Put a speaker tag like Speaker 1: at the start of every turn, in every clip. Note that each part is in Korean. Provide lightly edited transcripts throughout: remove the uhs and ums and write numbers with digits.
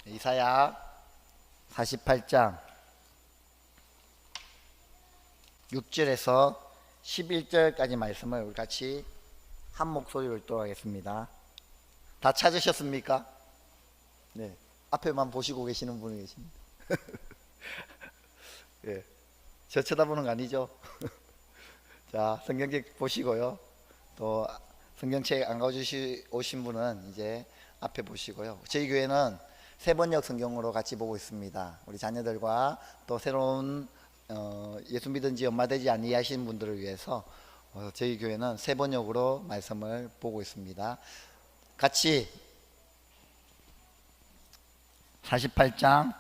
Speaker 1: 이사야 48장 6절에서 11절까지 말씀을 우리 같이 한 목소리로 읽도록 하겠습니다. 다 찾으셨습니까? 네, 앞에만 보시고 계시는 분이 계십니다. 예, 저 쳐다보는 거 아니죠? 자, 성경책 보시고요. 또 성경책 안 가져오신 분은 이제 앞에 보시고요. 저희 교회는 세번역 성경으로 같이 보고 있습니다. 우리 자녀들과 또 새로운 예수 믿은 지 얼마 되지 아니하신 분들을 위해서 저희 교회는 세번역으로 말씀을 보고 있습니다. 같이 48장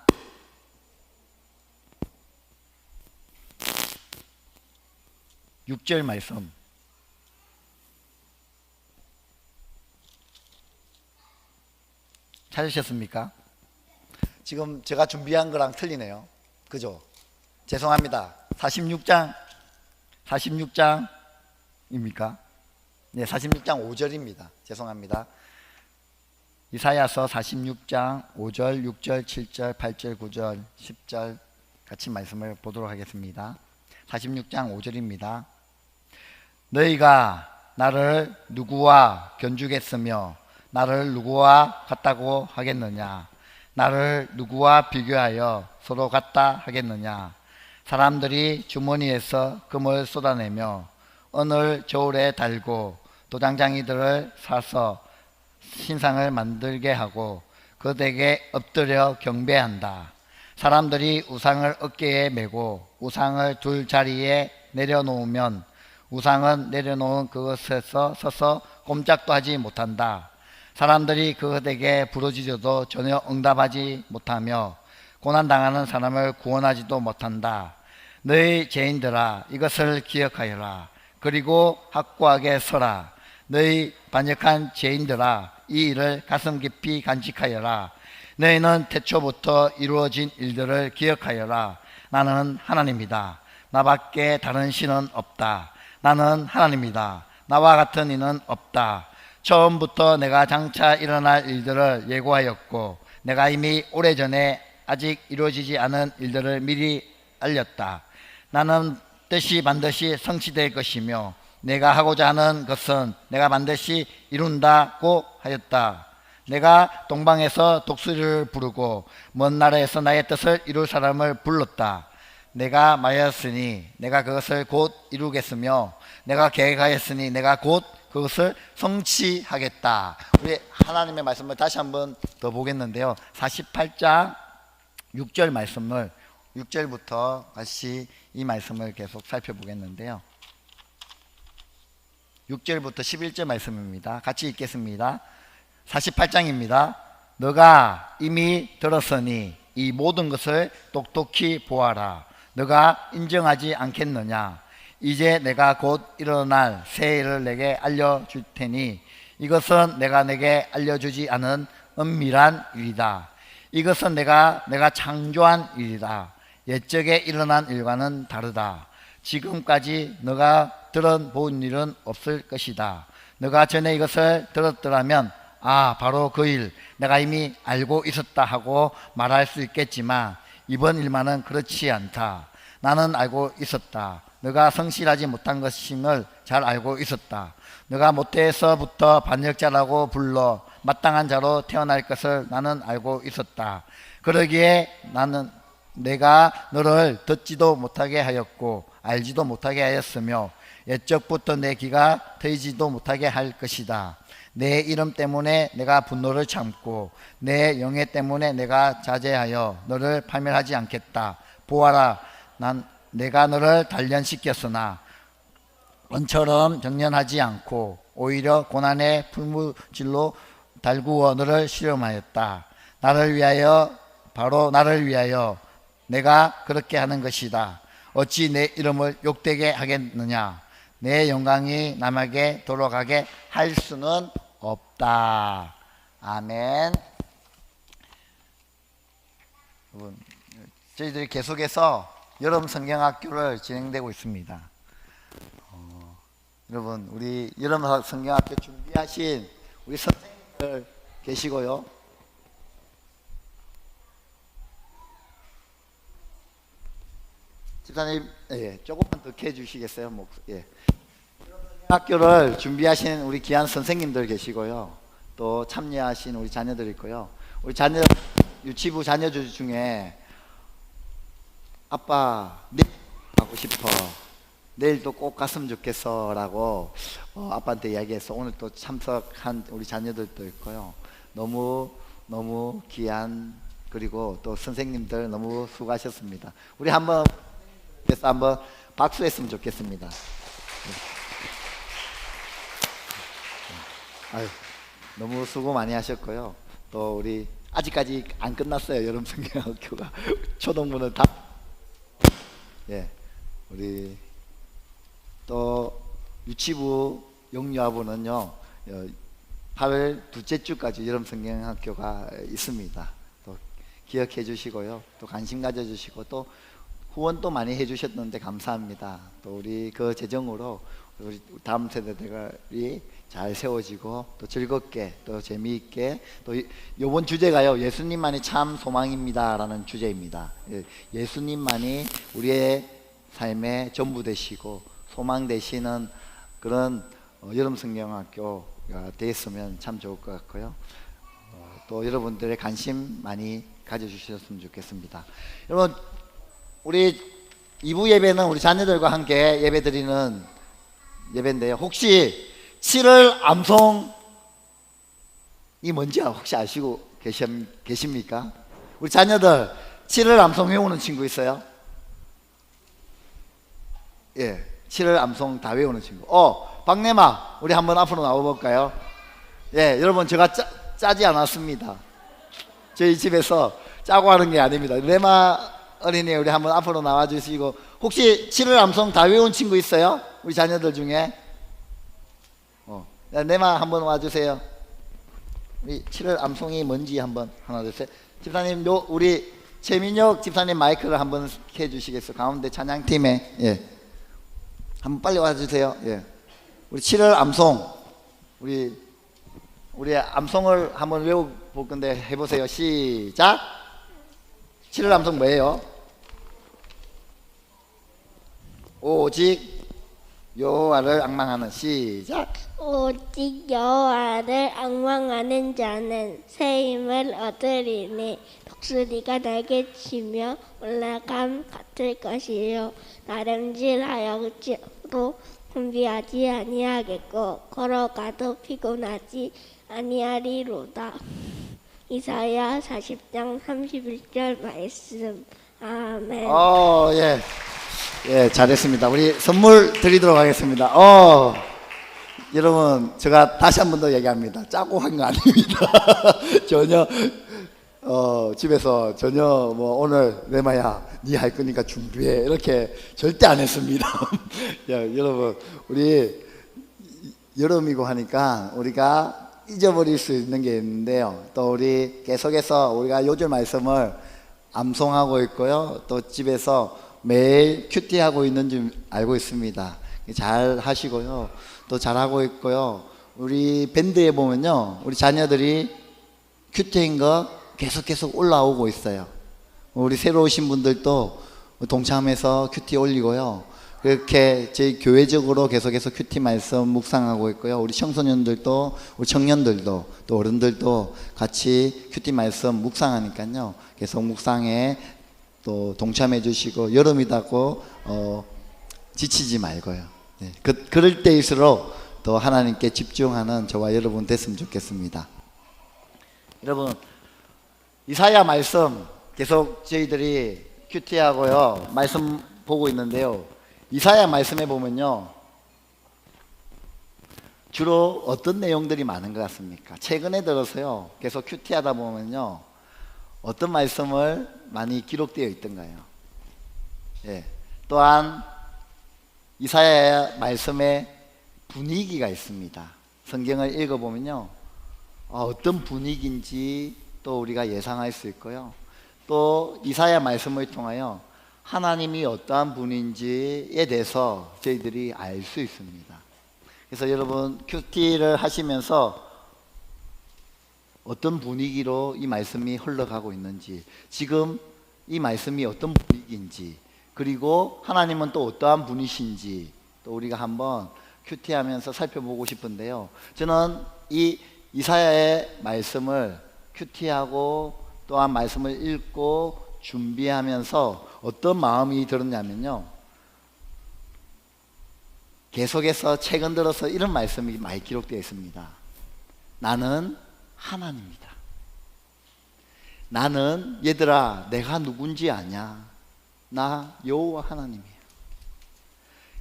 Speaker 1: 6절 말씀 찾으셨습니까? 지금 제가 준비한 거랑 틀리네요. 그죠? 죄송합니다. 46장입니까? 네, 46장 5절입니다. 죄송합니다. 이사야서 46장 5절, 6절, 7절, 8절, 9절, 10절 같이 말씀을 보도록 하겠습니다. 46장 5절입니다. 너희가 나를 누구와 견주겠으며 나를 누구와 같다고 하겠느냐? 나를 누구와 비교하여 서로 같다 하겠느냐? 사람들이 주머니에서 금을 쏟아내며 은을 저울에 달고 도장장이들을 사서 신상을 만들게 하고 그들에게 엎드려 경배한다. 사람들이 우상을 어깨에 메고 우상을 둘 자리에 내려놓으면 우상은 내려놓은 그것에서 서서 꼼짝도 하지 못한다. 사람들이 그것에게 부르짖어도 전혀 응답하지 못하며 고난당하는 사람을 구원하지도 못한다. 너희 죄인들아, 이것을 기억하여라. 그리고 확고하게 서라. 너희 반역한 죄인들아, 이 일을 가슴 깊이 간직하여라. 너희는 태초부터 이루어진 일들을 기억하여라. 나는 하나님이다. 나밖에 다른 신은 없다. 나는 하나님이다. 나와 같은 이는 없다. 처음부터 내가 장차 일어날 일들을 예고하였고 내가 이미 오래전에 아직 이루어지지 않은 일들을 미리 알렸다. 나는 뜻이 반드시 성취될 것이며 내가 하고자 하는 것은 내가 반드시 이룬다고 하였다. 내가 동방에서 독수리를 부르고 먼 나라에서 나의 뜻을 이룰 사람을 불렀다. 내가 말하였으니 내가 그것을 곧 이루겠으며 내가 계획하였으니 내가 곧 그것을 성취하겠다. 우리 하나님의 말씀을 다시 한번 더 보겠는데요. 48장 6절 말씀을 6절부터 다시 이 말씀을 계속 살펴보겠는데요. 6절부터 11절 말씀입니다. 같이 읽겠습니다. 48장입니다. 너가 이미 들었으니 이 모든 것을 똑똑히 보아라. 너가 인정하지 않겠느냐? 이제 내가 곧 일어날 새 일을 내게 알려줄 테니 이것은 내가 내게 알려주지 않은 은밀한 일이다. 이것은 내가 창조한 일이다. 옛적에 일어난 일과는 다르다. 지금까지 너가 들어본 일은 없을 것이다. 너가 전에 이것을 들었더라면 바로 그 일 내가 이미 알고 있었다 하고 말할 수 있겠지만 이번 일만은 그렇지 않다. 나는 알고 있었다. 너가 성실하지 못한 것임을 잘 알고 있었다. 너가 모태에서부터 반역자라고 불러 마땅한 자로 태어날 것을 나는 알고 있었다. 그러기에 내가 너를 듣지도 못하게 하였고 알지도 못하게 하였으며 옛적부터 내 귀가 트이지도 못하게 할 것이다. 내 이름 때문에 내가 분노를 참고 내 영예 때문에 내가 자제하여 너를 파멸하지 않겠다. 보아라, 내가 너를 단련시켰으나 원처럼 정련하지 않고 오히려 고난의 풀무질로 달구어 너를 실험하였다. 바로 나를 위하여 내가 그렇게 하는 것이다. 어찌 내 이름을 욕되게 하겠느냐? 내 영광이 남에게 돌아가게 할 수는 없다. 아멘. 여러분, 저희들이 계속해서 여름 성경학교를 진행되고 있습니다. 여러분, 우리 여름 성경학교 준비하신 우리 선생님들 계시고요. 집사님, 예, 조금만 더 해주시겠어요? 예. 학교를 준비하신 우리 귀한 선생님들 계시고요. 또 참여하신 우리 자녀들 있고요. 우리 자녀 유치부 자녀들 중에 아빠 내일 가고 싶어. 내일도 꼭 갔으면 좋겠어라고 아빠한테 이야기해서 오늘 또 참석한 우리 자녀들도 있고요. 너무 귀한 그리고 또 선생님들 너무 수고하셨습니다. 우리 한번 박수했으면 좋겠습니다. 아유, 너무 수고 많이 하셨고요. 또 우리 아직까지 안 끝났어요. 여름 성경학교가 초등부는 다 예, 우리 또 유치부 영유아부는요 8월 둘째 주까지 여름 성경학교가 있습니다. 또 기억해 주시고요. 또 관심 가져 주시고 또 후원도 많이 해 주셨는데 감사합니다. 또 우리 그 재정으로 우리 다음 세대들이 잘 세워지고 또 즐겁게 또 재미있게 또 이번 주제가요 예수님만이 참 소망입니다 라는 주제입니다. 예수님만이 우리의 삶의 전부 되시고 소망 되시는 그런 여름 성경학교가 되었으면 참 좋을 것 같고요. 또 여러분들의 관심 많이 가져주셨으면 좋겠습니다. 여러분 우리 2부 예배는 우리 자녀들과 함께 예배드리는 예배인데요. 혹시 7월 암송이 뭔지 혹시 아시고 계십니까? 우리 자녀들 7월 암송 외우는 친구 있어요? 예, 7월 암송 다 외우는 친구. 박내마 우리 한번 앞으로 나와볼까요? 예, 여러분 제가 짜지 않았습니다. 저희 집에서 짜고 하는 게 아닙니다. 내마 어린이 우리 한번 앞으로 나와주시고 혹시 7월 암송 다 외운 친구 있어요? 우리 자녀들 중에? 내마 한번 와주세요. 우리 7월 암송이 뭔지 한번 하나 둘 셋. 집사님 우리 최민혁 집사님 마이크를 한번 해주시겠어요? 가운데 찬양팀에 예. 한번 빨리 와주세요. 예. 우리 7월 암송 우리 암송을 한번 외워볼 건데 해보세요. 시작. 7월 암송 뭐예요? 오직 여호와를 앙망하는 시작.
Speaker 2: 오직 여호와를 앙망하는 자는 새 힘을 얻으리니 독수리가 날개 치며 올라감 같을 것이요 나름질하여도 분비하지 아니하겠고 걸어가도 피곤하지 아니하리로다. 이사야 40장 31절 말씀. 아멘.
Speaker 1: 예. 예, 잘했습니다. 우리 선물 드리도록 하겠습니다. 여러분, 제가 다시 한 번 더 얘기합니다. 짜고 한 거 아닙니다. 전혀, 집에서 전혀 오늘 내마야, 니 할 거니까 준비해. 이렇게 절대 안 했습니다. 여러분, 우리 여름이고 하니까 우리가 잊어버릴 수 있는 게 있는데요. 또 우리 계속해서 우리가 요즘 말씀을 암송하고 있고요. 또 집에서 매일 큐티하고 있는 줄 알고 있습니다. 잘 하시고요. 또 잘하고 있고요. 우리 밴드에 보면요. 우리 자녀들이 큐티인 거 계속 올라오고 있어요. 우리 새로 오신 분들도 동참해서 큐티 올리고요. 그렇게 저희 교회적으로 계속해서 큐티 말씀 묵상하고 있고요. 우리 청소년들도 우리 청년들도 또 어른들도 같이 큐티 말씀 묵상하니까요. 계속 묵상에 또 동참해 주시고 여름이다고 지치지 말고요. 네, 그럴 때일수록 더 하나님께 집중하는 저와 여러분 됐으면 좋겠습니다. 여러분 이사야 말씀 계속 저희들이 큐티하고요 말씀 보고 있는데요. 이사야 말씀에 보면요 주로 어떤 내용들이 많은 것 같습니까? 최근에 들어서요 계속 큐티하다 보면요 어떤 말씀을 많이 기록되어 있던가요? 예. 또한 이사야 말씀에 분위기가 있습니다. 성경을 읽어보면요 어떤 분위기인지 또 우리가 예상할 수 있고요. 또 이사야 말씀을 통하여 하나님이 어떠한 분인지에 대해서 저희들이 알 수 있습니다. 그래서 여러분 큐티를 하시면서 어떤 분위기로 이 말씀이 흘러가고 있는지 지금 이 말씀이 어떤 분위기인지 그리고 하나님은 또 어떠한 분이신지 또 우리가 한번 큐티하면서 살펴보고 싶은데요. 저는 이 이사야의 말씀을 큐티하고 또한 말씀을 읽고 준비하면서 어떤 마음이 들었냐면요. 계속해서 최근 들어서 이런 말씀이 많이 기록되어 있습니다. 나는 하나님이다. 나는 얘들아 내가 누군지 아냐? 나 여호와 하나님이야.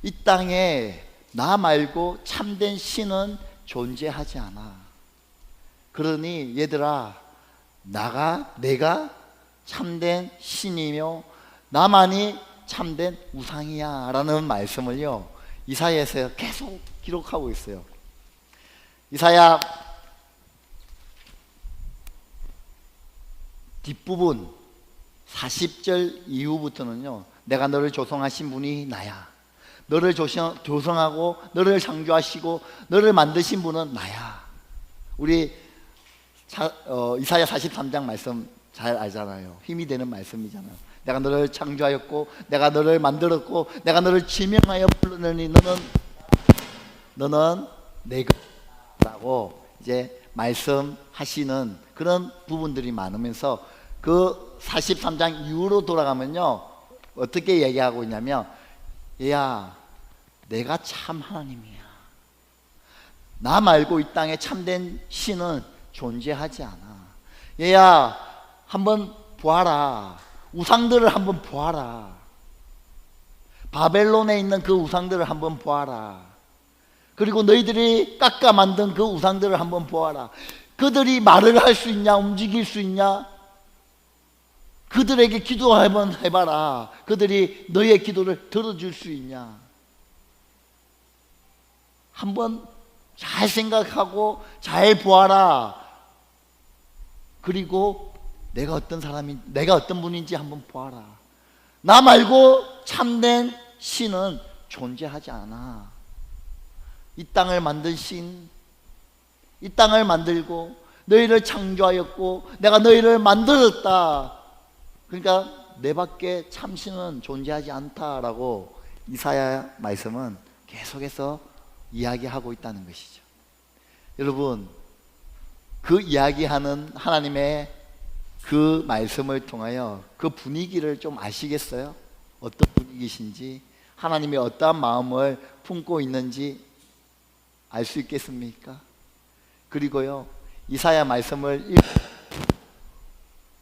Speaker 1: 이 땅에 나 말고 참된 신은 존재하지 않아. 그러니 얘들아 내가 참된 신이며 나만이 참된 우상이야 라는 말씀을요 이사야에서 계속 기록하고 있어요. 이사야 뒷부분 40절 이후부터는요 내가 너를 조성하신 분이 나야. 너를 조성하고 너를 창조하시고 너를 만드신 분은 나야. 우리 이사야 43장 말씀 잘 알잖아요. 힘이 되는 말씀이잖아요. 내가 너를 창조하였고 내가 너를 만들었고 내가 너를 지명하여 부르느니 너는 내 것이라고 이제 말씀하시는 그런 부분들이 많으면서 그 43장 이후로 돌아가면요 어떻게 얘기하고 있냐면 얘야 내가 참 하나님이야. 나 말고 이 땅에 참된 신은 존재하지 않아. 얘야 한번 보아라. 우상들을 한번 보아라. 바벨론에 있는 그 우상들을 한번 보아라. 그리고 너희들이 깎아 만든 그 우상들을 한번 보아라. 그들이 말을 할 수 있냐? 움직일 수 있냐? 그들에게 기도 한번 해봐라. 그들이 너희의 기도를 들어줄 수 있냐? 한번 잘 생각하고 잘 보아라. 그리고 내가 어떤 분인지 한번 보아라. 나 말고 참된 신은 존재하지 않아. 이 땅을 만든 신, 이 땅을 만들고 너희를 창조하였고 내가 너희를 만들었다. 그러니까 내 밖에 참신은 존재하지 않다라고 이사야 말씀은 계속해서 이야기하고 있다는 것이죠. 여러분 그 이야기하는 하나님의 그 말씀을 통하여 그 분위기를 좀 아시겠어요? 어떤 분위기신지 하나님이 어떠한 마음을 품고 있는지 알 수 있겠습니까? 그리고요 이사야 말씀을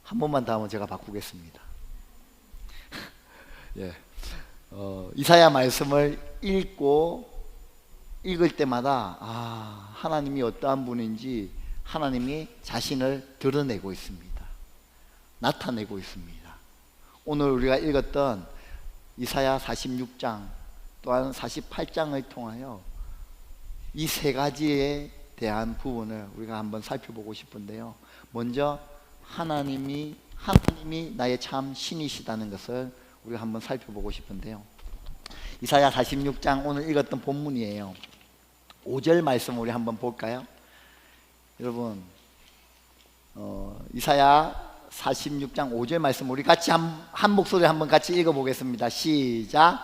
Speaker 1: 한 번만 더 하면 제가 바꾸겠습니다. 예. 이사야 말씀을 읽을 때마다 하나님이 어떠한 분인지 하나님이 자신을 드러내고 있습니다. 나타내고 있습니다. 오늘 우리가 읽었던 이사야 46장 또한 48장을 통하여 이 세 가지에 대한 부분을 우리가 한번 살펴보고 싶은데요. 먼저 하나님이 나의 참 신이시다는 것을 우리가 한번 살펴보고 싶은데요. 이사야 46장 오늘 읽었던 본문이에요. 5절 말씀 우리 한번 볼까요? 여러분 이사야 46장 5절 말씀 우리 같이 한 목소리 한번 같이 읽어보겠습니다. 시작.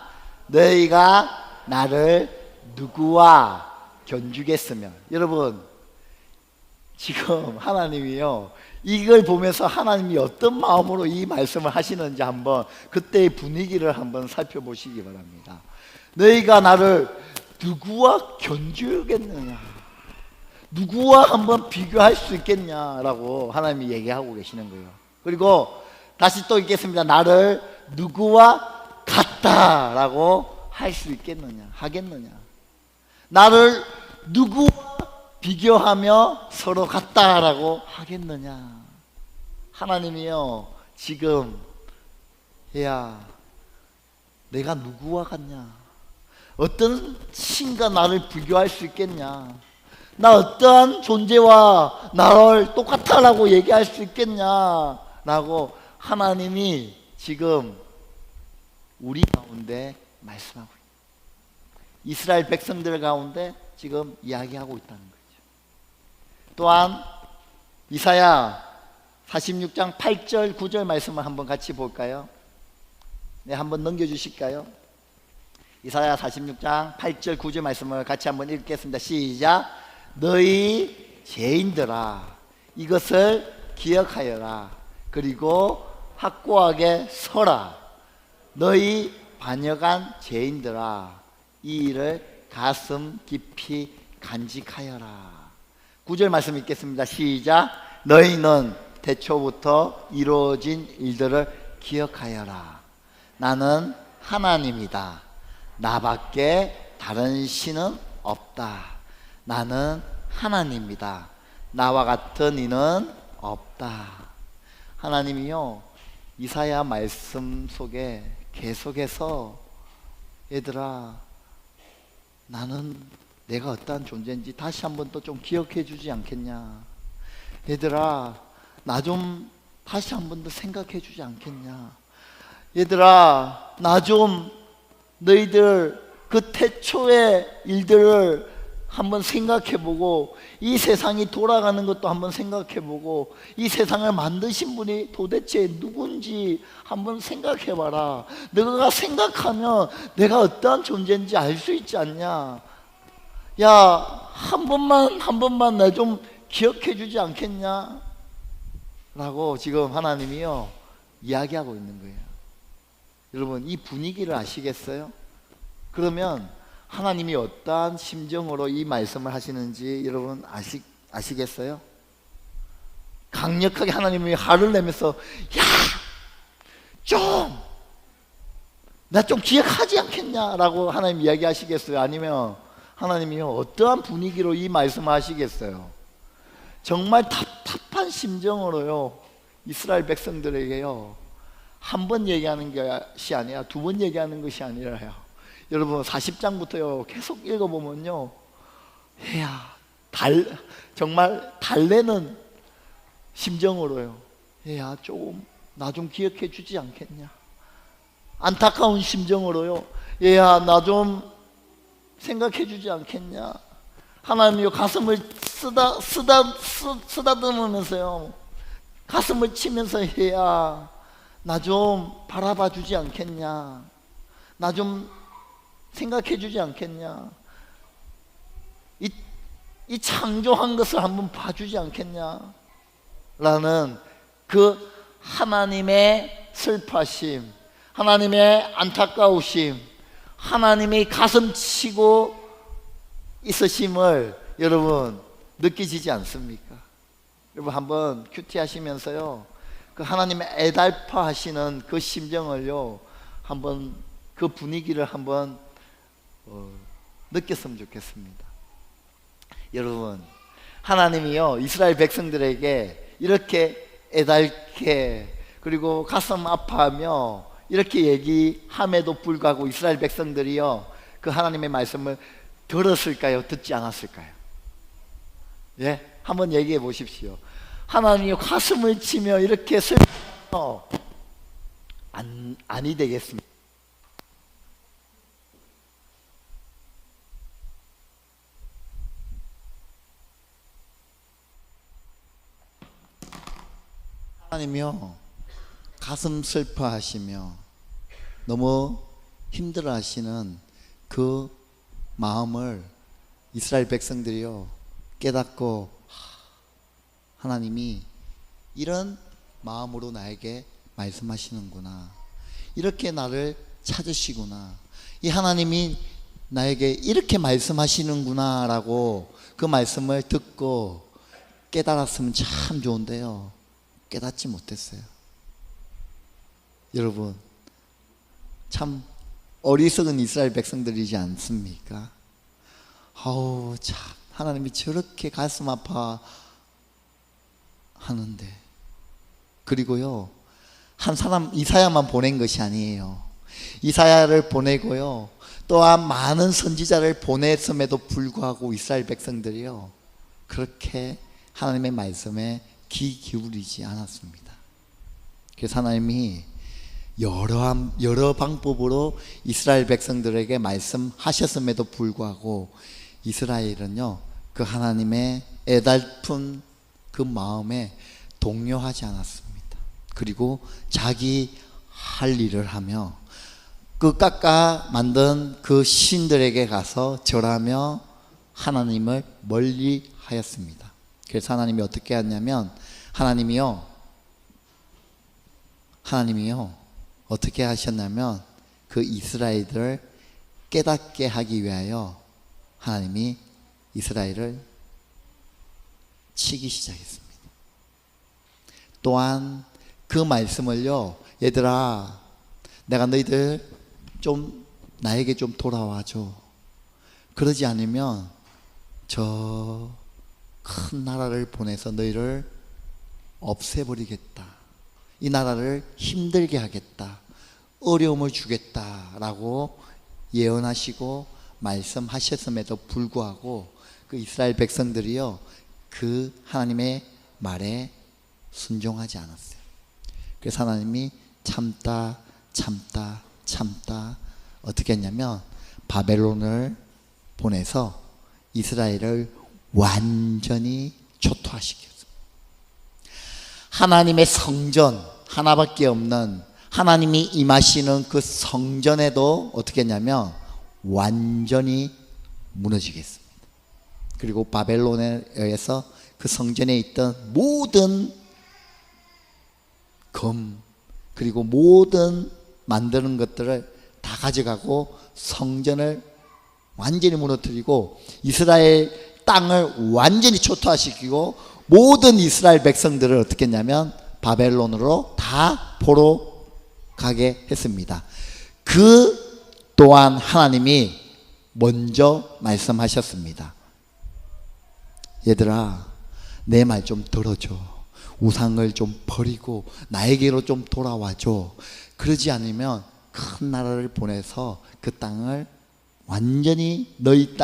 Speaker 1: 너희가 나를 누구와 견주겠으며. 여러분 지금 하나님이요 이걸 보면서 하나님이 어떤 마음으로 이 말씀을 하시는지 한번 그때의 분위기를 한번 살펴보시기 바랍니다. 너희가 나를 누구와 견주겠느냐, 누구와 한번 비교할 수 있겠냐라고 하나님이 얘기하고 계시는 거예요. 그리고 다시 또 읽겠습니다. 나를 누구와 같다라고 할 수 있겠느냐, 하겠느냐. 나를 누구와 비교하며 서로 같다라고 하겠느냐. 하나님이요 지금 야 내가 누구와 같냐, 어떤 신과 나를 비교할 수 있겠냐, 나 어떠한 존재와 나를 똑같다라고 얘기할 수 있겠냐라고 하나님이 지금 우리 가운데 말씀하고 있어요. 이스라엘 백성들 가운데 지금 이야기하고 있다는 거죠. 또한 이사야 46장 8절 9절 말씀을 한번 같이 볼까요? 네, 한번 넘겨주실까요? 이사야 46장 8절 9절 말씀을 같이 한번 읽겠습니다. 시작. 너희 죄인들아 이것을 기억하여라. 그리고 확고하게 서라. 너희 반역한 죄인들아 이 일을 가슴 깊이 간직하여라. 9절 말씀 읽겠습니다. 시작. 너희는 태초부터 이루어진 일들을 기억하여라. 나는 하나님이다. 나밖에 다른 신은 없다. 나는 하나님이다. 나와 같은 이는 없다. 하나님이요 이사야 말씀 속에 계속해서 얘들아 나는 내가 어떠한 존재인지 다시 한번 또 좀 기억해 주지 않겠냐. 얘들아 나 좀 다시 한번 더 생각해 주지 않겠냐. 얘들아 나 좀 너희들 그 태초의 일들을 한번 생각해보고 이 세상이 돌아가는 것도 한번 생각해보고 이 세상을 만드신 분이 도대체 누군지 한번 생각해봐라. 너가 생각하면 내가 어떠한 존재인지 알 수 있지 않냐. 야, 한 번만 나 좀 기억해 주지 않겠냐 라고 지금 하나님이요 이야기하고 있는 거예요. 여러분 이 분위기를 아시겠어요? 그러면 하나님이 어떠한 심정으로 이 말씀을 하시는지 여러분 아시겠어요? 강력하게 하나님이 화를 내면서 야! 나 좀 기억하지 않겠냐라고 하나님 이야기하시겠어요? 아니면 하나님이요 어떠한 분위기로 이 말씀을 하시겠어요? 정말 답답한 심정으로요 이스라엘 백성들에게요 한 번 얘기하는 것이 아니라 두 번 얘기하는 것이 아니라요 여러분 40장부터요 계속 읽어보면요 야 정말 달래는 심정으로요 야 좀 나 좀 기억해 주지 않겠냐. 안타까운 심정으로요 야 나 좀 생각해 주지 않겠냐. 하나님이요 가슴을 쓰다듬으면서요 가슴을 치면서 해야 나 좀 바라봐 주지 않겠냐. 나 좀 생각해 주지 않겠냐. 이 창조한 것을 한번 봐주지 않겠냐 라는 그 하나님의 슬퍼하심, 하나님의 안타까우심, 하나님의 가슴 치고 있으심을 여러분 느끼시지 않습니까? 여러분 한번 큐티 하시면서요 그 하나님의 애달파 하시는 그 심정을요 한번 그 분위기를 한번 느꼈으면 좋겠습니다. 여러분 하나님이요 이스라엘 백성들에게 이렇게 애달게 그리고 가슴 아파하며 이렇게 얘기함에도 불구하고 이스라엘 백성들이요 그 하나님의 말씀을 들었을까요? 듣지 않았을까요? 예, 한번 얘기해 보십시오. 하나님이 가슴을 치며 이렇게 슬퍼 아니 되겠습니다. 하나님이요 가슴 슬퍼하시며 너무 힘들어하시는 그 마음을 이스라엘 백성들이요 깨닫고 하나님이 이런 마음으로 나에게 말씀하시는구나, 이렇게 나를 찾으시구나, 이 하나님이 나에게 이렇게 말씀하시는구나 라고 그 말씀을 듣고 깨달았으면 참 좋은데요 깨닫지 못했어요. 여러분 참 어리석은 이스라엘 백성들이지 않습니까? 아우 참 하나님이 저렇게 가슴 아파 하는데, 그리고요 한 사람 이사야만 보낸 것이 아니에요. 이사야를 보내고요 또한 많은 선지자를 보냈음에도 불구하고 이스라엘 백성들이요 그렇게 하나님의 말씀에 귀 기울이지 않았습니다. 그래서 하나님이 여러 방법으로 이스라엘 백성들에게 말씀하셨음에도 불구하고 이스라엘은요 그 하나님의 애달픈 그 마음에 동요하지 않았습니다. 그리고 자기 할 일을 하며 그 깎아 만든 그 신들에게 가서 절하며 하나님을 멀리 하였습니다. 그래서 하나님이 어떻게 했냐면 하나님이요 어떻게 하셨냐면 그 이스라엘을 깨닫게 하기 위하여 하나님이 이스라엘을 치기 시작했습니다. 또한 그 말씀을요, 얘들아 내가 너희들 좀 나에게 좀 돌아와줘. 그러지 않으면 저 큰 나라를 보내서 너희를 없애버리겠다. 이 나라를 힘들게 하겠다. 어려움을 주겠다라고 예언하시고 말씀하셨음에도 불구하고 그 이스라엘 백성들이요 그 하나님의 말에 순종하지 않았어요. 그래서 하나님이 참다 어떻게 했냐면 바벨론을 보내서 이스라엘을 완전히 초토화시켰어요. 하나님의 성전 하나밖에 없는 하나님이 임하시는 그 성전에도 어떻게 했냐면 완전히 무너지게 했습니다. 그리고 바벨론에 의해서 그 성전에 있던 모든 검 그리고 모든 만드는 것들을 다 가져가고 성전을 완전히 무너뜨리고 이스라엘 땅을 완전히 초토화시키고 모든 이스라엘 백성들을 어떻게 했냐면 바벨론으로 다 포로 가게 했습니다. 그 또한 하나님이 먼저 말씀하셨습니다. 얘들아 내 말 좀 들어줘. 우상을 좀 버리고 나에게로 좀 돌아와줘. 그러지 않으면 큰 나라를 보내서 그 땅을 완전히 너희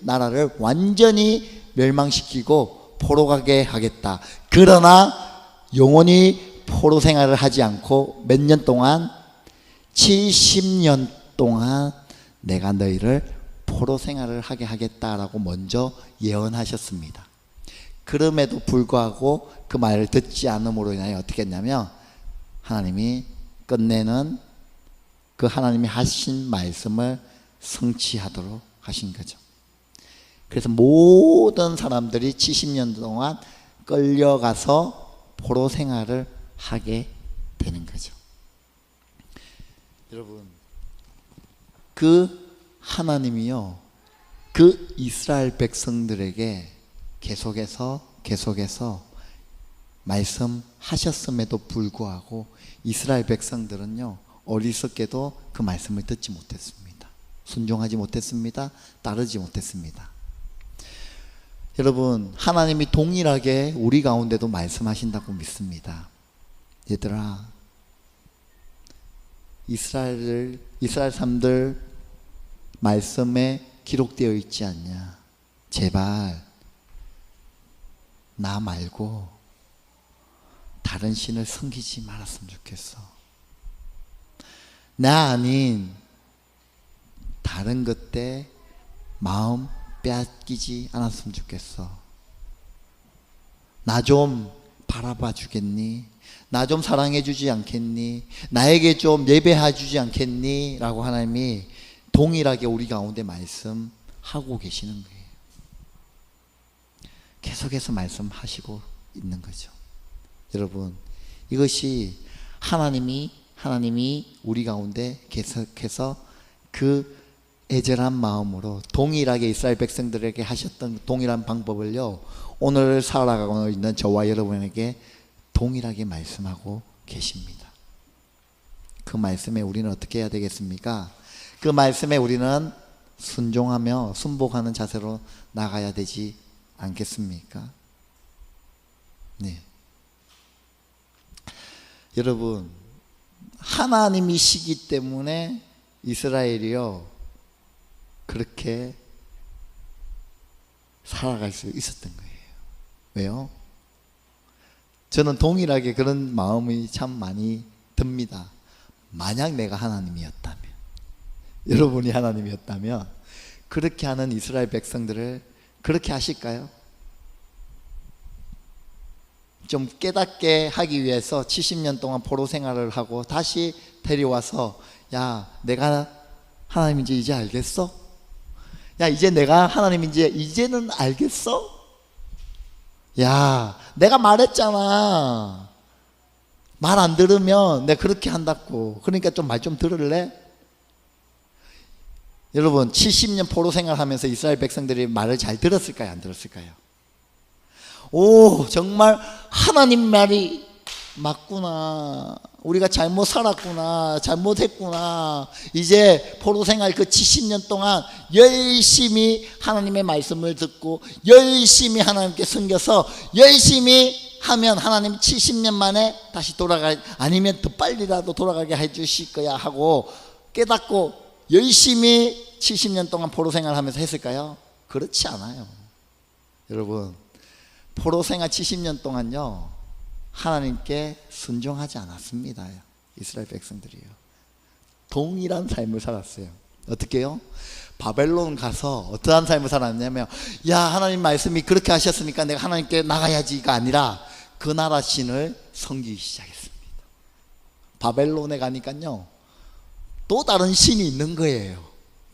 Speaker 1: 나라를 완전히 멸망시키고 포로 가게 하겠다. 그러나 영원히 포로 생활을 하지 않고 몇 년 동안 70년 동안 내가 너희를 포로 생활을 하게 하겠다라고 먼저 예언하셨습니다. 그럼에도 불구하고 그 말을 듣지 않음으로 인하여 어떻게 했냐면 하나님이 끝내는 그 하나님이 하신 말씀을 성취하도록 하신 거죠. 그래서 모든 사람들이 70년 동안 끌려가서 포로 생활을 하게 되는 거죠. 여러분 그 하나님이요 그 이스라엘 백성들에게 계속해서 말씀하셨음에도 불구하고 이스라엘 백성들은요 어리석게도 그 말씀을 듣지 못했습니다. 순종하지 못했습니다. 따르지 못했습니다. 여러분 하나님이 동일하게 우리 가운데도 말씀하신다고 믿습니다. 얘들아 이스라엘 사람들 말씀에 기록되어 있지 않냐. 제발 나 말고 다른 신을 섬기지 말았으면 좋겠어. 나 아닌 다른 것에 마음 빼앗기지 않았으면 좋겠어. 나 좀 바라봐 주겠니? 나 좀 사랑해 주지 않겠니? 나에게 좀 예배해 주지 않겠니? 라고 하나님이 동일하게 우리 가운데 말씀하고 계시는 거예요. 계속해서 말씀하시고 있는 거죠. 여러분 이것이 하나님이 우리 가운데 계속해서 그 애절한 마음으로 동일하게 이스라엘 백성들에게 하셨던 동일한 방법을요 오늘 살아가고 있는 저와 여러분에게 동일하게 말씀하고 계십니다. 그 말씀에 우리는 어떻게 해야 되겠습니까? 그 말씀에 우리는 순종하며 순복하는 자세로 나가야 되지 않겠습니까? 네. 여러분 하나님이시기 때문에 이스라엘이요 그렇게 살아갈 수 있었던 거예요. 왜요? 저는 동일하게 그런 마음이 참 많이 듭니다. 만약 내가 하나님이었다면, 여러분이 하나님이었다면 그렇게 하는 이스라엘 백성들을 그렇게 하실까요? 좀 깨닫게 하기 위해서 70년 동안 포로 생활을 하고 다시 데려와서 야, 내가 하나님인지 이제 알겠어? 야, 이제 내가 하나님인지 이제는 알겠어? 야, 내가 말했잖아. 말 안 들으면 내가 그렇게 한다고. 그러니까 좀 말 좀 들을래? 여러분, 70년 포로 생활하면서 이스라엘 백성들이 말을 잘 들었을까요? 안 들었을까요? 오, 정말 하나님 말이 맞구나. 우리가 잘못 살았구나. 잘못했구나. 이제 포로 생활 그 70년 동안 열심히 하나님의 말씀을 듣고 열심히 하나님께 섬겨서 열심히 하면 하나님 70년 만에 다시 아니면 더 빨리라도 돌아가게 해주실 거야 하고 깨닫고 열심히 70년 동안 포로 생활하면서 했을까요? 그렇지 않아요. 여러분, 포로 생활 70년 동안요, 하나님께 순종하지 않았습니다. 이스라엘 백성들이요. 동일한 삶을 살았어요. 어떻게요? 바벨론 가서 어떠한 삶을 살았냐면, 야, 하나님 말씀이 그렇게 하셨으니까 내가 하나님께 나가야지가 아니라 그 나라 신을 섬기기 시작했습니다. 바벨론에 가니까요, 또 다른 신이 있는 거예요.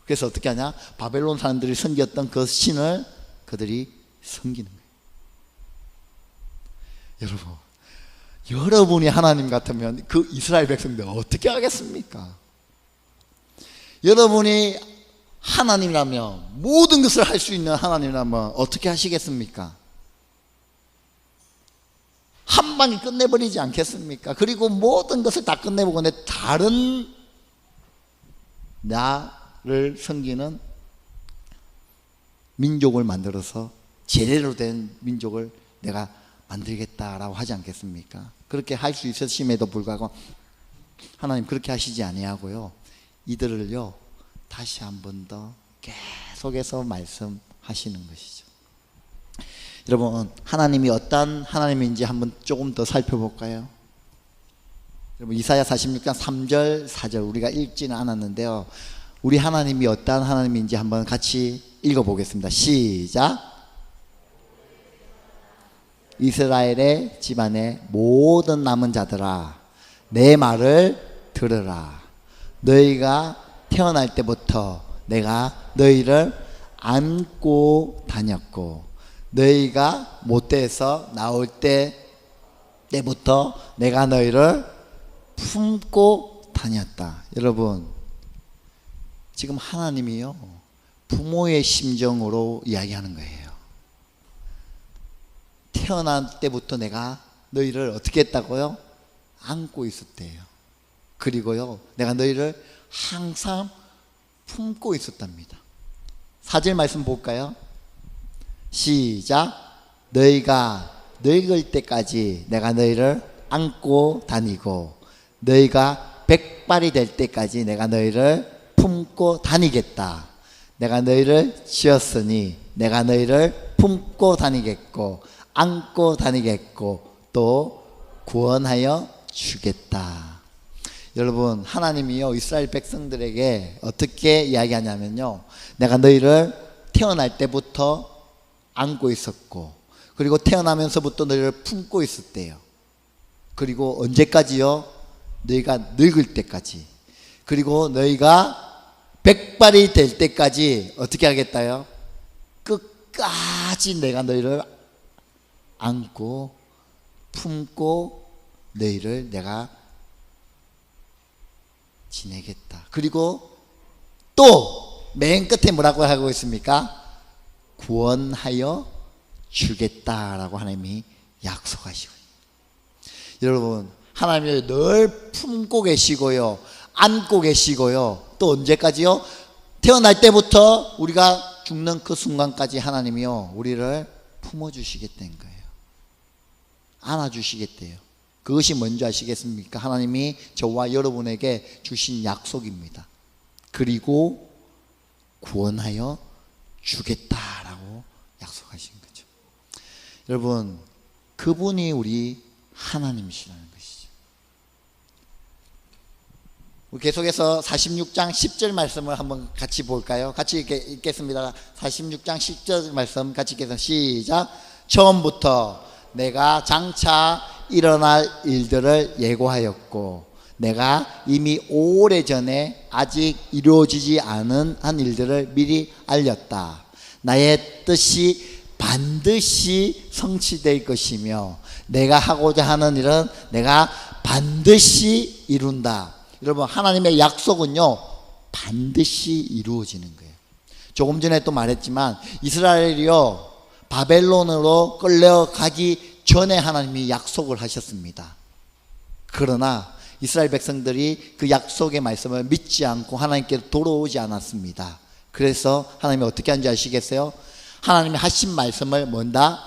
Speaker 1: 그래서 어떻게 하냐? 바벨론 사람들이 섬겼던 그 신을 그들이 섬기는 거예요. 여러분, 여러분이 하나님 같으면 그 이스라엘 백성들 어떻게 하겠습니까? 여러분이 하나님이라면, 모든 것을 할 수 있는 하나님이라면 어떻게 하시겠습니까? 한 방에 끝내버리지 않겠습니까? 그리고 모든 것을 다 끝내보고 다른 나를 섬기는 민족을 만들어서 제대로 된 민족을 내가 만들겠다라고 하지 않겠습니까? 그렇게 할 수 있으심에도 불구하고 하나님 그렇게 하시지 아니하고요, 이들을요 다시 한 번 더 계속해서 말씀하시는 것이죠. 여러분, 하나님이 어떤 하나님인지 한번 조금 더 살펴볼까요? 여러분, 이사야 46장 3절 4절 우리가 읽지는 않았는데요, 우리 하나님이 어떤 하나님인지 한번 같이 읽어보겠습니다. 시작. 이스라엘의 집안의 모든 남은 자들아, 내 말을 들으라. 너희가 태어날 때부터 내가 너희를 안고 다녔고, 너희가 모태에서 나올 때부터 내가 너희를 품고 다녔다. 여러분, 지금 하나님이요 부모의 심정으로 이야기하는 거예요. 태어날 때부터 내가 너희를 어떻게 했다고요? 안고 있었대요. 그리고요, 내가 너희를 항상 품고 있었답니다. 4절 말씀 볼까요? 시작. 너희가 늙을 때까지 내가 너희를 안고 다니고, 너희가 백발이 될 때까지 내가 너희를 품고 다니겠다. 내가 너희를 지었으니 내가 너희를 품고 다니겠고 안고 다니겠고 또 구원하여 주겠다. 여러분, 하나님이요 이스라엘 백성들에게 어떻게 이야기하냐면요, 내가 너희를 태어날 때부터 안고 있었고, 그리고 태어나면서부터 너희를 품고 있었대요. 그리고 언제까지요? 너희가 늙을 때까지. 그리고 너희가 백발이 될 때까지 어떻게 하겠다요? 끝까지 내가 너희를 안고 품고 너희를 내가 지내겠다. 그리고 또 맨 끝에 뭐라고 하고 있습니까? 구원하여 주겠다라고 하나님이 약속하시고, 여러분, 하나님이 늘 품고 계시고요, 안고 계시고요, 또 언제까지요? 태어날 때부터 우리가 죽는 그 순간까지 하나님이요 우리를 품어주시겠다는 거예요. 안아주시겠대요. 그것이 뭔지 아시겠습니까? 하나님이 저와 여러분에게 주신 약속입니다. 그리고 구원하여 주겠다라고 약속하신 거죠. 여러분, 그분이 우리 하나님이시라는 것이죠. 우리 계속해서 46장 10절 말씀을 한번 같이 볼까요? 같이 읽겠습니다. 46장 10절 말씀 같이 읽겠습니다. 시작. 처음부터 내가 장차 일어날 일들을 예고하였고 내가 이미 오래전에 아직 이루어지지 않은 한 일들을 미리 알렸다. 나의 뜻이 반드시 성취될 것이며 내가 하고자 하는 일은 내가 반드시 이룬다. 여러분, 하나님의 약속은요 반드시 이루어지는 거예요. 조금 전에 또 말했지만 이스라엘이요 바벨론으로 끌려가기 전에 하나님이 약속을 하셨습니다. 그러나 이스라엘 백성들이 그 약속의 말씀을 믿지 않고 하나님께 돌아오지 않았습니다. 그래서 하나님이 어떻게 한지 아시겠어요? 하나님이 하신 말씀을 뭔다?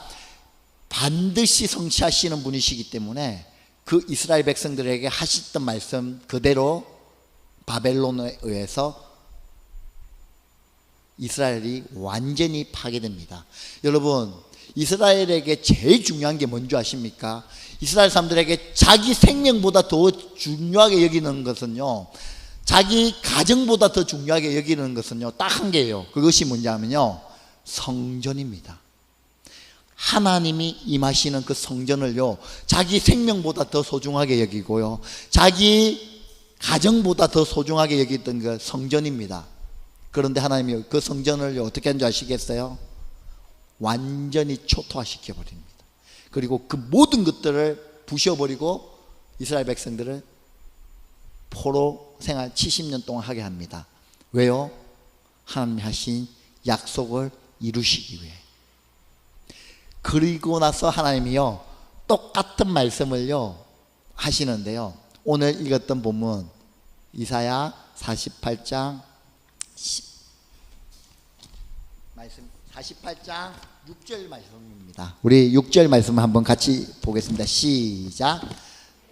Speaker 1: 반드시 성취하시는 분이시기 때문에 그 이스라엘 백성들에게 하셨던 말씀 그대로 바벨론에 의해서 이스라엘이 완전히 파괴됩니다. 여러분, 이스라엘에게 제일 중요한 게 뭔지 아십니까? 이스라엘 사람들에게 자기 생명보다 더 중요하게 여기는 것은요, 자기 가정보다 더 중요하게 여기는 것은요 딱 한 개예요. 그것이 뭔지 하면요 성전입니다. 하나님이 임하시는 그 성전을요 자기 생명보다 더 소중하게 여기고요, 자기 가정보다 더 소중하게 여기던 그 성전입니다. 그런데 하나님이 그 성전을 어떻게 한지 아시겠어요? 완전히 초토화시켜 버립니다. 그리고 그 모든 것들을 부셔버리고 이스라엘 백성들을 포로 생활 70년 동안 하게 합니다. 왜요? 하나님이 하신 약속을 이루시기 위해. 그리고 나서 하나님이요 똑같은 말씀을요 하시는데요, 오늘 읽었던 본문 이사야 48장 48장 6절 말씀입니다. 우리 6절 말씀 한번 같이 보겠습니다. 시작.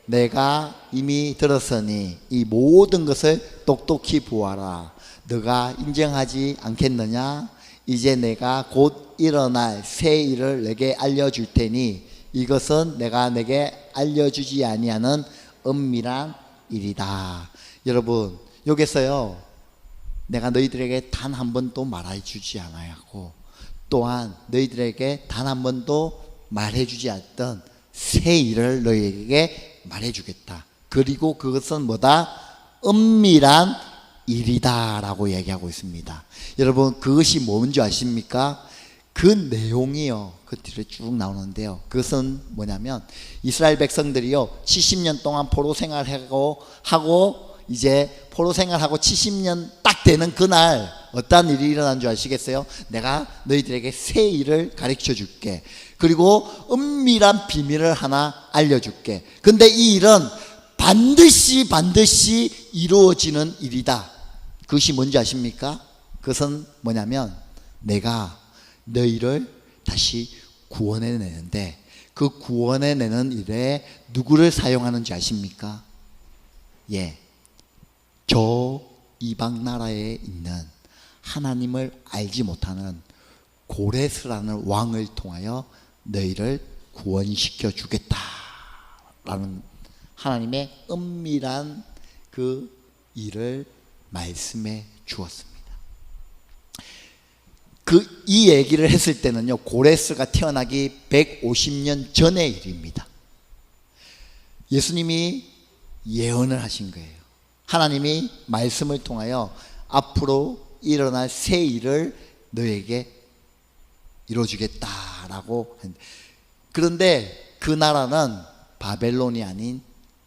Speaker 1: 내가 이미 들었으니 이 모든 것을 똑똑히 보아라. 너가 인정하지 않겠느냐? 이제 내가 곧 일어날 새 일을 내게 알려줄 테니 이것은 내가 내게 알려주지 아니하는 은밀한 일이다. 여러분, 여기서요 내가 너희들에게 단 한 번도 말해주지 않았고 또한 너희들에게 단 한 번도 말해주지 않았던 새 일을 너희에게 말해주겠다. 그리고 그것은 뭐다? 은밀한 일이다 라고 얘기하고 있습니다. 여러분, 그것이 뭔지 아십니까? 그 내용이요 그 뒤에 쭉 나오는데요, 그것은 뭐냐면 이스라엘 백성들이요 70년 동안 포로 생활하고 이제 포로 생활하고 70년 딱 되는 그날 어떤 일이 일어난 줄 아시겠어요? 내가 너희들에게 새 일을 가르쳐 줄게. 그리고 은밀한 비밀을 하나 알려줄게. 근데 이 일은 반드시 이루어지는 일이다. 그것이 뭔지 아십니까? 그것은 뭐냐면 내가 너희를 다시 구원해내는데 그 구원해내는 일에 누구를 사용하는지 아십니까? 예, 저 이방 나라에 있는 하나님을 알지 못하는 고레스라는 왕을 통하여 너희를 구원시켜 주겠다라는 하나님의 은밀한 그 일을 말씀해 주었습니다. 이 얘기를 했을 때는요 고레스가 태어나기 150년 전의 일입니다. 예수님이 예언을 하신 거예요. 하나님이 말씀을 통하여 앞으로 일어날 새 일을 너에게 이루어주겠다라고. 그런데 그 나라는 바벨론이 아닌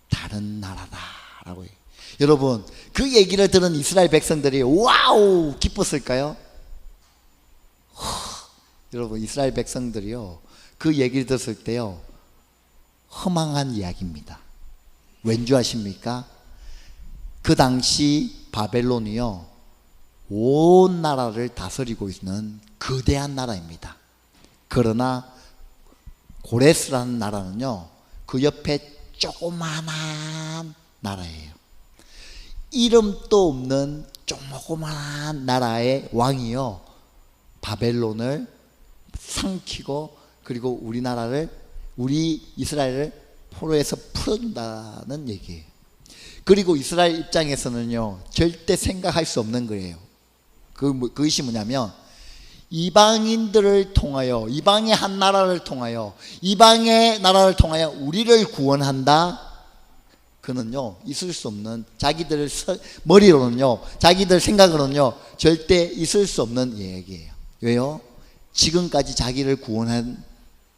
Speaker 1: 다른 나라다라고 해요. 여러분, 그 얘기를 들은 이스라엘 백성들이 와우 기뻤을까요? 여러분, 이스라엘 백성들이요 그 얘기를 들었을 때요 허망한 이야기입니다. 왠지 아십니까? 그 당시 바벨론이요 온 나라를 다스리고 있는 거대한 나라입니다. 그러나 고레스라는 나라는요 그 옆에 조그만한 나라예요. 이름도 없는 조그만한 나라의 왕이요 바벨론을 삼키고 그리고 우리 이스라엘을 포로에서 풀어준다는 얘기예요. 그리고 이스라엘 입장에서는요 절대 생각할 수 없는 거예요. 그것이 뭐냐면 이방인들을 통하여 이방의 한 나라를 통하여 이방의 나라를 통하여 우리를 구원한다. 그는요 있을 수 없는, 자기들 머리로는요, 자기들 생각으로는요 절대 있을 수 없는 얘기예요. 왜요? 지금까지 자기를 구원한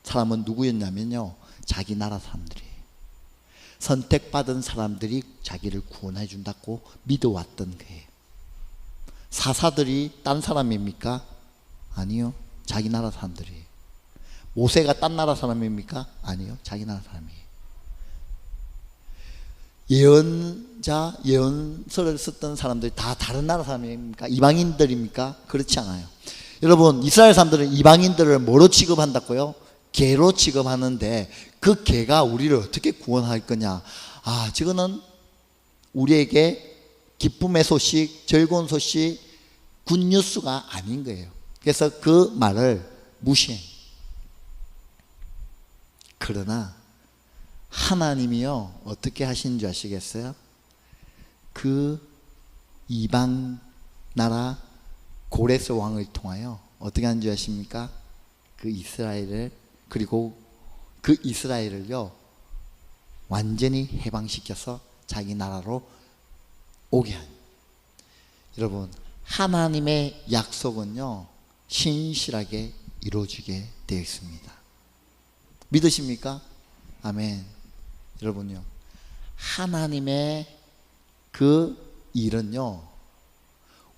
Speaker 1: 사람은 누구였냐면요, 자기 나라 사람들이에요. 선택받은 사람들이 자기를 구원해 준다고 믿어왔던 거예요. 사사들이 딴 사람입니까? 아니요, 자기 나라 사람들이에요. 모세가 딴 나라 사람입니까? 아니요, 자기 나라 사람이에요. 예언자, 예언서를 썼던 사람들이 다 다른 나라 사람입니까? 이방인들입니까? 그렇지 않아요. 여러분, 이스라엘 사람들은 이방인들을 뭐로 취급한다고요? 개로 취급하는데 그 개가 우리를 어떻게 구원할 거냐? 아, 저거는 우리에게 기쁨의 소식, 즐거운 소식, 굿뉴스가 아닌 거예요. 그래서 그 말을 무시해. 그러나 하나님이요 어떻게 하신 줄 아시겠어요? 그 이방 나라 고레스 왕을 통하여 어떻게 하는 줄 아십니까? 그 이스라엘을, 그리고 그 이스라엘을요 완전히 해방시켜서 자기 나라로 오게 한. 여러분, 하나님의 약속은요 신실하게 이루어지게 되어 있습니다. 믿으십니까? 아멘. 여러분요, 하나님의 그 일은요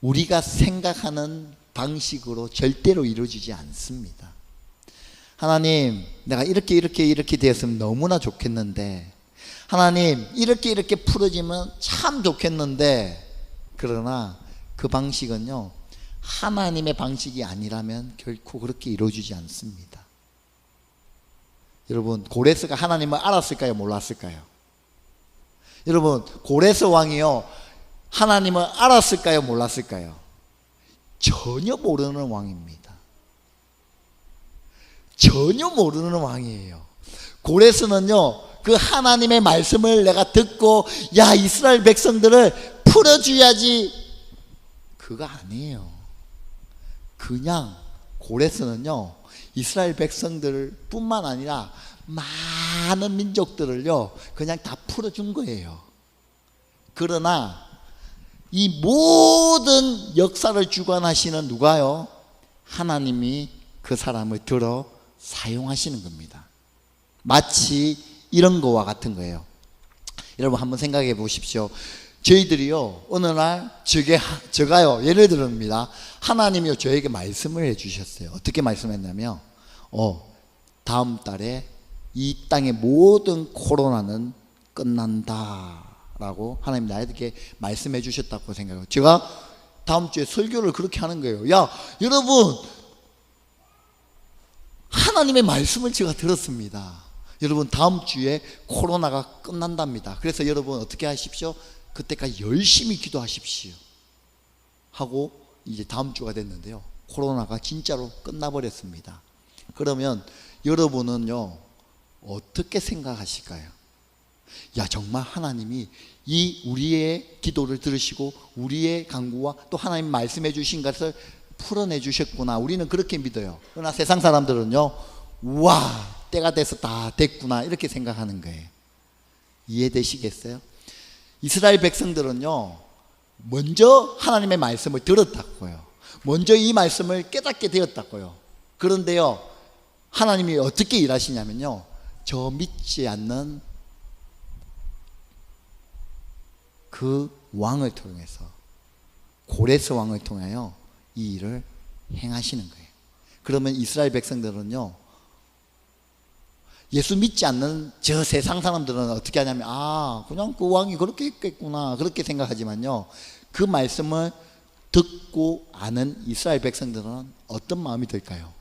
Speaker 1: 우리가 생각하는 방식으로 절대로 이루어지지 않습니다. 하나님, 내가 이렇게 되었으면 너무나 좋겠는데, 하나님 이렇게 풀어지면 참 좋겠는데, 그러나 그 방식은요 하나님의 방식이 아니라면 결코 그렇게 이루어지지 않습니다. 여러분, 고레스가 하나님을 알았을까요? 몰랐을까요? 여러분, 고레스 왕이요 하나님을 알았을까요? 몰랐을까요? 전혀 모르는 왕입니다. 전혀 모르는 왕이에요. 고레스는요 그 하나님의 말씀을 내가 듣고, 야, 이스라엘 백성들을 풀어줘야지, 그거 아니에요. 그냥 고레스는요 이스라엘 백성들 뿐만 아니라 많은 민족들을요 그냥 다 풀어준 거예요. 그러나 이 모든 역사를 주관하시는 누가요? 하나님이 그 사람을 들어 사용하시는 겁니다. 마치 이런 거와 같은 거예요. 여러분 한번 생각해 보십시오. 저희들이요 어느 날 제가요 예를 들입니다. 하나님이요 저에게 말씀을 해주셨어요. 어떻게 말씀했냐면 다음 달에 이 땅의 모든 코로나는 끝난다 라고 하나님 나에게 말씀해 주셨다고 생각해요. 제가 다음 주에 설교를 그렇게 하는 거예요. 야, 여러분, 하나님의 말씀을 제가 들었습니다. 여러분, 다음 주에 코로나가 끝난답니다. 그래서 여러분 어떻게 하십시오? 그때까지 열심히 기도하십시오 하고 이제 다음 주가 됐는데요 코로나가 진짜로 끝나버렸습니다. 그러면 여러분은요 어떻게 생각하실까요? 야, 정말 하나님이 이 우리의 기도를 들으시고 우리의 간구와 또 하나님 말씀해 주신 것을 풀어내 주셨구나, 우리는 그렇게 믿어요. 그러나 세상 사람들은요 와, 때가 돼서 다 됐구나 이렇게 생각하는 거예요. 이해되시겠어요? 이스라엘 백성들은요 먼저 하나님의 말씀을 들었다고요. 먼저 이 말씀을 깨닫게 되었다고요. 그런데요 하나님이 어떻게 일하시냐면요 저 믿지 않는 그 왕을 통해서, 고레스 왕을 통하여 이 일을 행하시는 거예요. 그러면 이스라엘 백성들은요 예수 믿지 않는 저 세상 사람들은 어떻게 하냐면 그냥 그 왕이 그렇게 했겠구나 그렇게 생각하지만요 그 말씀을 듣고 아는 이스라엘 백성들은 어떤 마음이 들까요?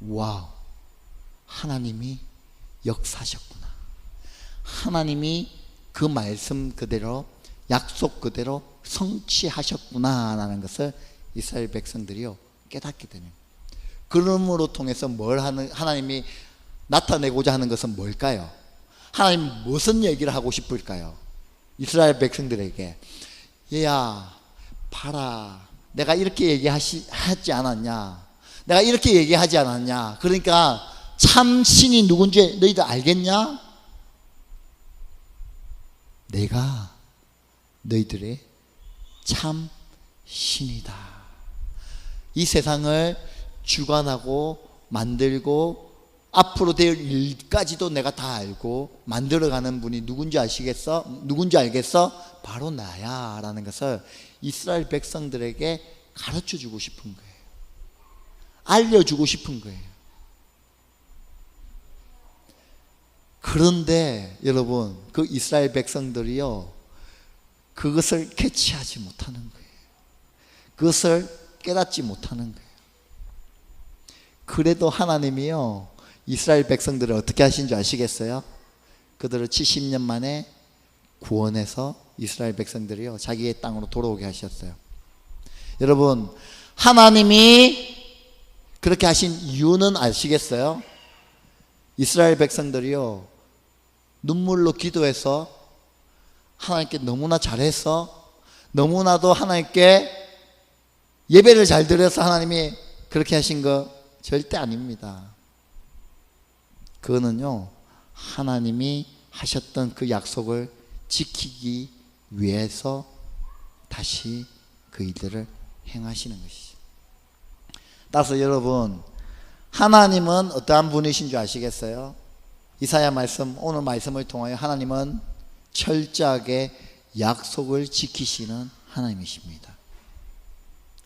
Speaker 1: 와우, 하나님이 역사하셨구나, 하나님이 그 말씀 그대로 약속 그대로 성취하셨구나 라는 것을 이스라엘 백성들이요 깨닫게 되는 거예요. 그러므로 통해서 하나님이 나타내고자 하는 것은 뭘까요? 하나님 무슨 얘기를 하고 싶을까요? 이스라엘 백성들에게, 얘야 봐라, 내가 이렇게 얘기하지 않았냐, 내가 이렇게 얘기하지 않았냐, 그러니까 참 신이 누군지 너희들 알겠냐? 내가 너희들의 참 신이다. 이 세상을 주관하고 만들고 앞으로 될 일까지도 내가 다 알고 만들어가는 분이 누군지 아시겠어? 누군지 알겠어? 바로 나야 라는 것을 이스라엘 백성들에게 가르쳐주고 싶은 거예요. 알려주고 싶은 거예요. 그런데 여러분, 그 이스라엘 백성들이요, 그것을 캐치하지 못하는 거예요. 그것을 깨닫지 못하는 거예요. 그래도 하나님이요, 이스라엘 백성들을 어떻게 하신 줄 아시겠어요? 그들을 70년 만에 구원해서 이스라엘 백성들이요, 자기의 땅으로 돌아오게 하셨어요. 여러분, 하나님이 그렇게 하신 이유는 아시겠어요? 이스라엘 백성들이요, 눈물로 기도해서 하나님께 너무나 잘해서 너무나도 하나님께 예배를 잘 드려서 하나님이 그렇게 하신 거 절대 아닙니다. 그거는요, 하나님이 하셨던 그 약속을 지키기 위해서 다시 그 일들을 행하시는 것이죠. 따라서 여러분, 하나님은 어떠한 분이신 줄 아시겠어요? 이사야 말씀, 오늘 말씀을 통하여 하나님은 철저하게 약속을 지키시는 하나님이십니다.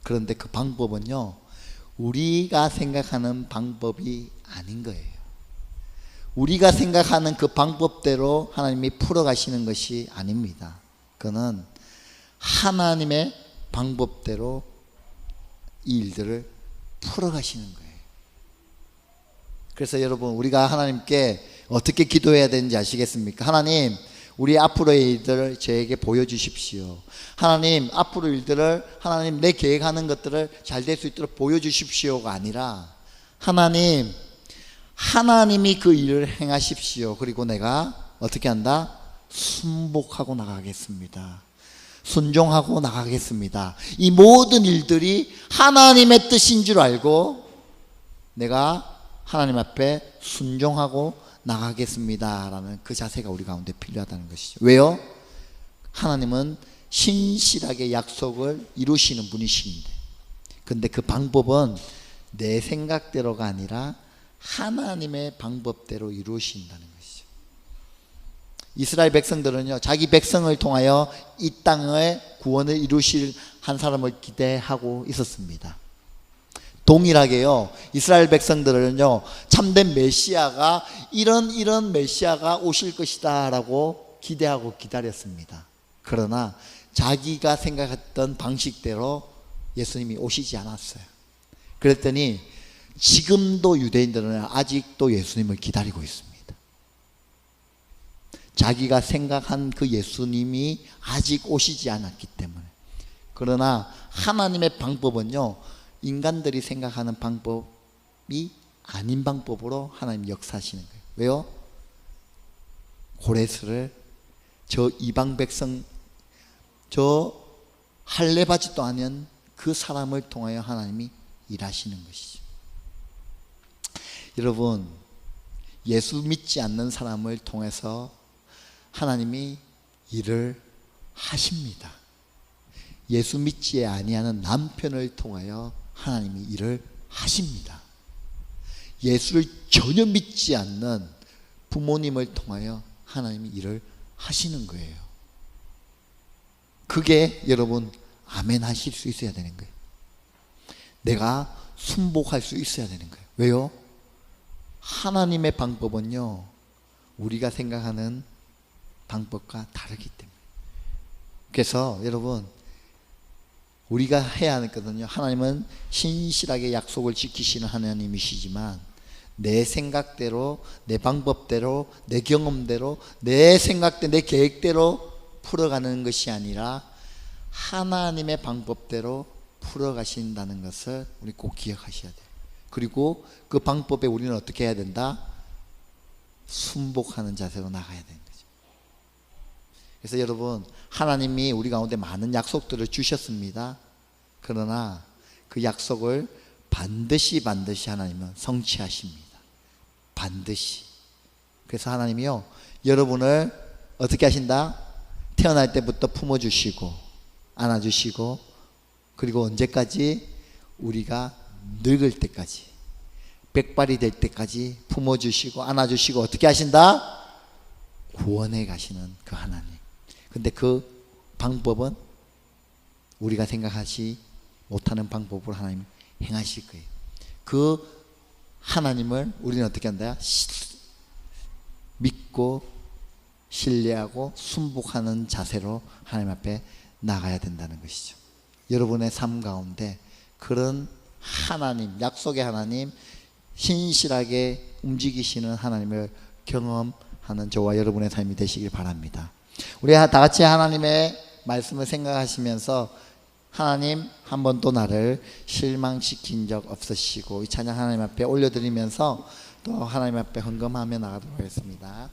Speaker 1: 그런데 그 방법은요, 우리가 생각하는 방법이 아닌 거예요. 우리가 생각하는 그 방법대로 하나님이 풀어가시는 것이 아닙니다. 그는 하나님의 방법대로 이 일들을 풀어가시는 거예요. 그래서 여러분, 우리가 하나님께 어떻게 기도해야 되는지 아시겠습니까? 하나님, 우리 앞으로의 일들을 저에게 보여주십시오. 하나님, 앞으로 일들을, 하나님 내 계획하는 것들을 잘 될 수 있도록 보여주십시오가 아니라, 하나님, 하나님이 그 일을 행하십시오. 그리고 내가 어떻게 한다? 순복하고 나가겠습니다. 순종하고 나가겠습니다. 이 모든 일들이 하나님의 뜻인 줄 알고 내가 하나님 앞에 순종하고 나가겠습니다 라는 그 자세가 우리 가운데 필요하다는 것이죠. 왜요? 하나님은 신실하게 약속을 이루시는 분이신데, 근데 그 방법은 내 생각대로가 아니라 하나님의 방법대로 이루신다는 것이죠. 이스라엘 백성들은요, 자기 백성을 통하여 이 땅의 구원을 이루실 한 사람을 기대하고 있었습니다. 동일하게요, 이스라엘 백성들은요, 참된 메시아가 이런 메시아가 오실 것이다 라고 기대하고 기다렸습니다. 그러나 자기가 생각했던 방식대로 예수님이 오시지 않았어요. 그랬더니 지금도 유대인들은 아직도 예수님을 기다리고 있습니다. 자기가 생각한 그 예수님이 아직 오시지 않았기 때문에. 그러나 하나님의 방법은요, 인간들이 생각하는 방법이 아닌 방법으로 하나님 역사하시는 거예요. 왜요? 고레스를, 저 이방 백성, 저 할례받지도 않은 그 사람을 통하여 하나님이 일하시는 것이죠. 여러분, 예수 믿지 않는 사람을 통해서 하나님이 일을 하십니다. 예수 믿지 아니하는 남편을 통하여 하나님이 일을 하십니다. 예수를 전혀 믿지 않는 부모님을 통하여 하나님이 일을 하시는 거예요. 그게 여러분 아멘 하실 수 있어야 되는 거예요. 내가 순복할 수 있어야 되는 거예요. 왜요? 하나님의 방법은요, 우리가 생각하는 방법과 다르기 때문에. 그래서 여러분, 우리가 해야 하는 거는요, 하나님은 신실하게 약속을 지키시는 하나님이시지만 내 생각대로, 내 방법대로, 내 경험대로, 내 생각대로, 내 계획대로 풀어가는 것이 아니라 하나님의 방법대로 풀어가신다는 것을 우리 꼭 기억하셔야 돼요. 그리고 그 방법에 우리는 어떻게 해야 된다? 순복하는 자세로 나가야 되는 거죠. 그래서 여러분, 하나님이 우리 가운데 많은 약속들을 주셨습니다. 그러나 그 약속을 반드시 하나님은 성취하십니다. 반드시. 그래서 하나님이요, 여러분을 어떻게 하신다? 태어날 때부터 품어주시고 안아주시고 그리고 언제까지? 우리가 늙을 때까지 백발이 될 때까지 품어주시고 안아주시고 어떻게 하신다? 구원해 가시는 그 하나님. 근데 그 방법은 우리가 생각하지 못하는 방법으로 하나님 행하실 거예요. 그 하나님을 우리는 어떻게 한다? 믿고 신뢰하고 순복하는 자세로 하나님 앞에 나가야 된다는 것이죠. 여러분의 삶 가운데 그런 하나님, 약속의 하나님, 신실하게 움직이시는 하나님을 경험하는 저와 여러분의 삶이 되시길 바랍니다. 우리 다 같이 하나님의 말씀을 생각하시면서 하나님 한 번도 나를 실망시킨 적 없으시고 이 찬양 하나님 앞에 올려드리면서 또 하나님 앞에 헌금하며 나가도록 하겠습니다.